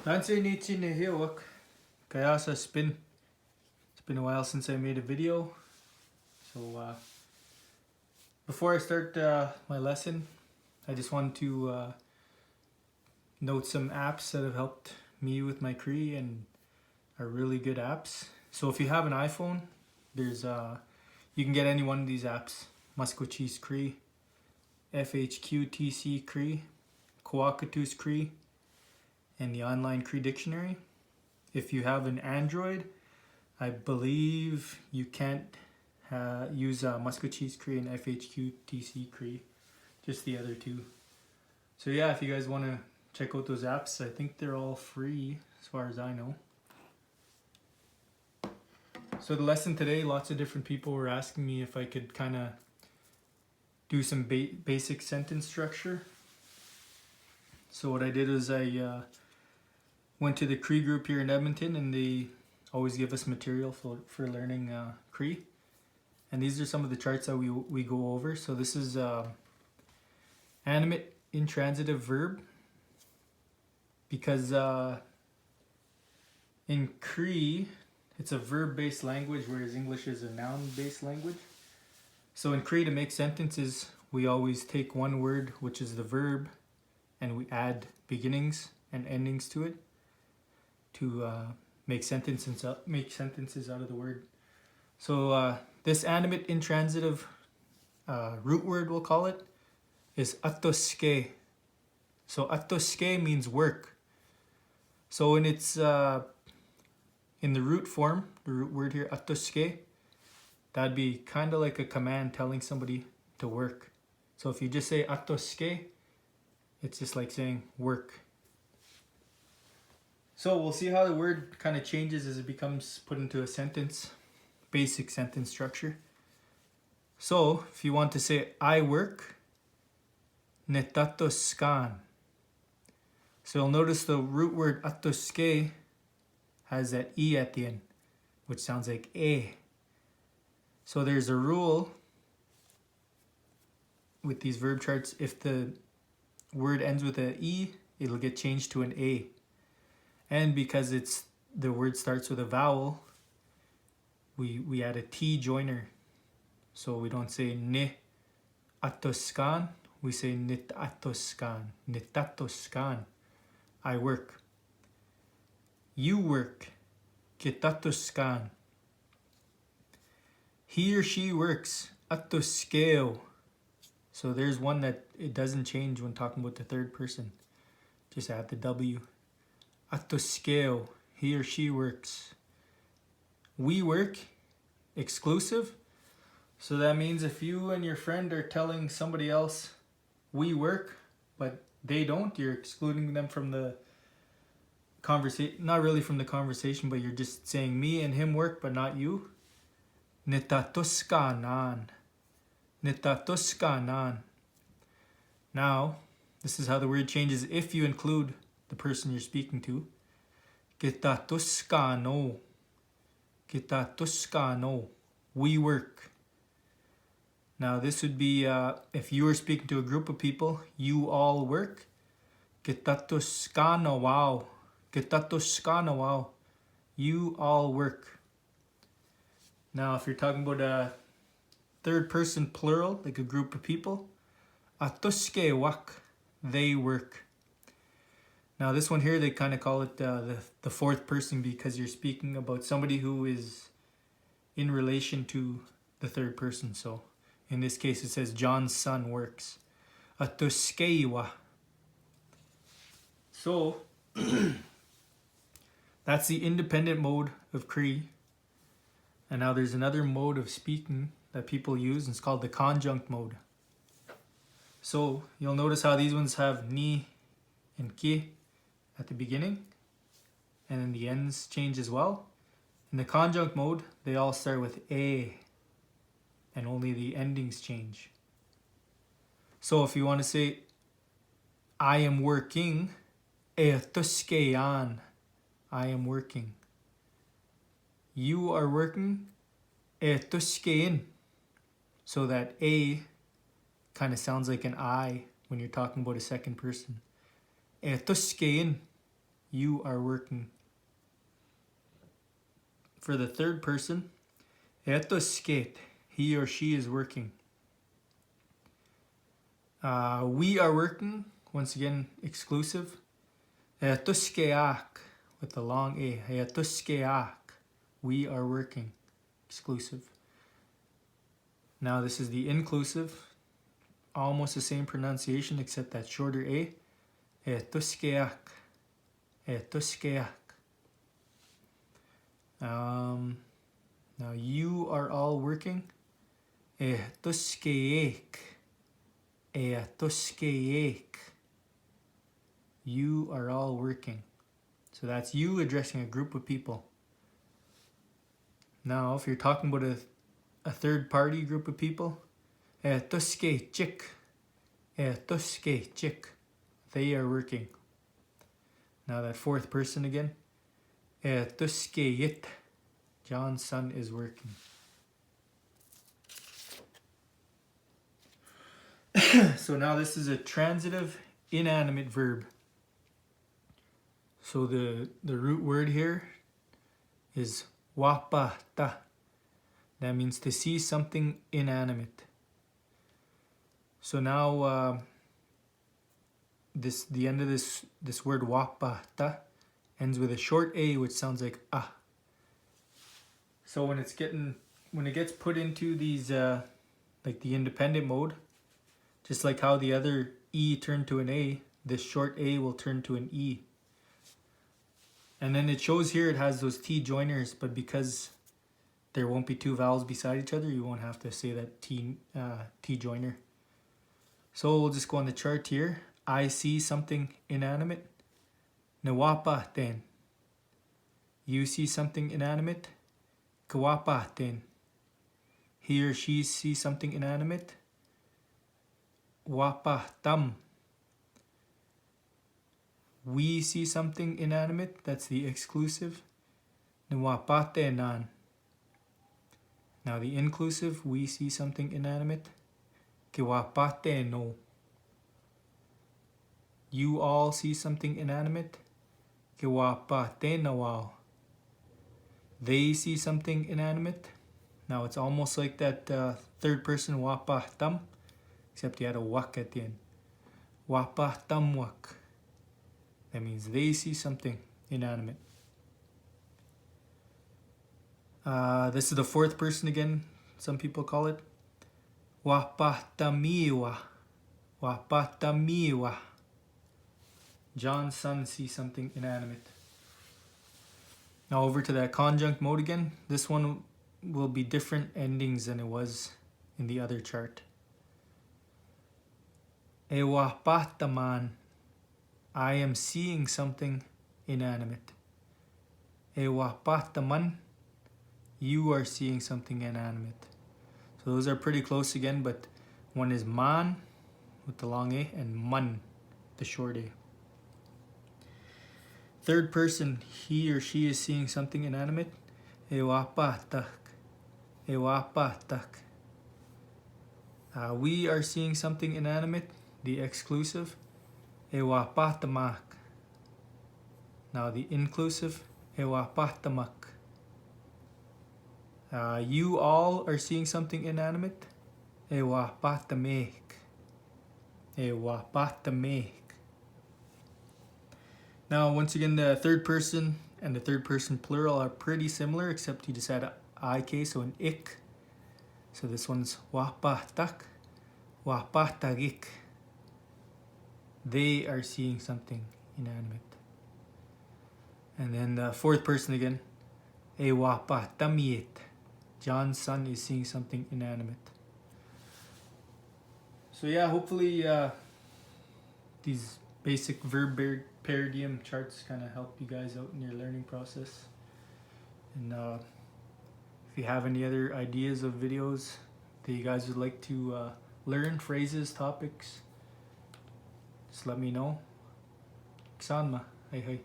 Nancy nichi nêhiyawêwin. Kayasa spin. It's been a while since I made a video. So before I start my lesson, I just wanted to note some apps that have helped me with my Cree and are really good apps. So if you have an iPhone, there's you can get any one of these apps. Musqueam Cree, FHQTC Cree, Coacatus Cree, and the online Cree dictionary. If you have an Android, I believe you can't use Musqueam Cree and FHQTC Cree, just the other two. So yeah, if you guys want to check out those apps, I think they're all free as far as I know. So the lesson today, lots of different people were asking me if I could kind of do some basic sentence structure. So what I did was I went to the Cree group here in Edmonton, and they always give us material for learning Cree. And these are some of the charts that we go over. So this is animate intransitive verb, because in Cree it's a verb-based language, whereas English is a noun-based language. So in Cree, to make sentences, we always take one word, which is the verb, and we add beginnings and endings to it to make sentences out of the word. So this animate intransitive root word, we'll call it, is atoske. So atoske means work. So when it's in the root form, the root word here, atoske, that'd be kind of like a command telling somebody to work. So if you just say atoske, it's just like saying work. So we'll see how the word kind of changes as it becomes put into a sentence, basic sentence structure. So if you want to say I work, netatoskan. So you'll notice the root word atoske has that E at the end, which sounds like A. So there's a rule with these verb charts. If the word ends with an E, it'll get changed to an A. And because the word starts with a vowel, we add a T joiner. So we don't say ne atoskan, we say nit atoskan, nitatoskan. I work. You work. Kitatoskan. He or she works. Atoskeo. So there's one that it doesn't change when talking about the third person. Just add the W. Atoskeo. He or she works. We work. Exclusive. So that means if you and your friend are telling somebody else we work, but they don't, you're excluding them from the conversation. Not really from the conversation, but you're just saying me and him work, but not you. Netatoskanan. Netatoskanan. Now, this is how the word changes if you include the person you're speaking to. Kitatoskano. Kitatoskano. We work. Now this would be if you were speaking to a group of people, you all work. Kitatoskano wow. Kitatoskano wow. You all work. Now if you're talking about a third person plural, like a group of people, atoske wak. They work. Now this one here, they kind of call it the fourth person, because you're speaking about somebody who is in relation to the third person. So in this case, it says John's son works. Atoskeiwa. So that's the independent mode of Cree. And now there's another mode of speaking that people use, and it's called the conjunct mode. So you'll notice how these ones have ni and ki at the beginning, and then the ends change as well. In the conjunct mode, they all start with a, and only the endings change. So if you want to say I am working, etuskeyan, I am working. You are working, etuskein. So that a kind of sounds like an I when you're talking about a second person. Etuskein. You are working. For the third person, eto skate. He or she is working. We are working. Once again, exclusive. Eto skeak. With the long A. Eto skeak. We are working. Exclusive. Now this is the inclusive. Almost the same pronunciation except that shorter A. Eto skeak. Eto skeak. Now you are all working. Eto skeik. Eto skeik. You are all working. So that's you addressing a group of people. Now, if you're talking about a third party group of people, eto skechik. Eto skechik. They are working. Now that fourth person again. Eto skeit. John's son is working. So now this is a transitive inanimate verb. So the root word here is wapata. That means to see something inanimate. So now the end of this word wapata ends with a short A, which sounds like ah. So when it gets put into these like the independent mode, just like how the other E turned to an A, this short A will turn to an E. And then it shows here it has those T joiners, but because there won't be two vowels beside each other, you won't have to say that T joiner. So we'll just go on the chart here. I see something inanimate. Nawapaten. You see something inanimate. Kawapaten. He or she sees something inanimate. Wapatam. We see something inanimate. That's the exclusive. Nawapatenan. Now the inclusive, we see something inanimate. Kiwapateno. You all see something inanimate. Kiwapatenawao. They see something inanimate. Now it's almost like that third person wapatam, except you had a wak at the end. Wapatamwak. That means they see something inanimate. This is the fourth person again, some people call it. Wapatamiwa. Wapatamiwa. John's son sees something inanimate. Now over to that conjunct mode again. This one will be different endings than it was in the other chart. Ewapataman. I am seeing something inanimate. Ewapataman. You are seeing something inanimate. So those are pretty close again, but one is man with the long A and man, the short A. Third person, he or she is seeing something inanimate. Ewapatak. Ewapatak. We are seeing something inanimate, the exclusive. Ewapatamak. Now the inclusive. Ewapatamak. You all are seeing something inanimate. Ewapatamek. Ewapatamek. Now, once again, the third person and the third person plural are pretty similar, except you just add an IK, so an ik. So this one's wapatak, wapatagik. They are seeing something inanimate. And then the fourth person again, ewapatamiet. John's son is seeing something inanimate. So yeah, hopefully these basic verb paradigm charts kind of help you guys out in your learning process. And if you have any other ideas of videos that you guys would like to learn, phrases, topics, just let me know. Iksanma. Hey, hey.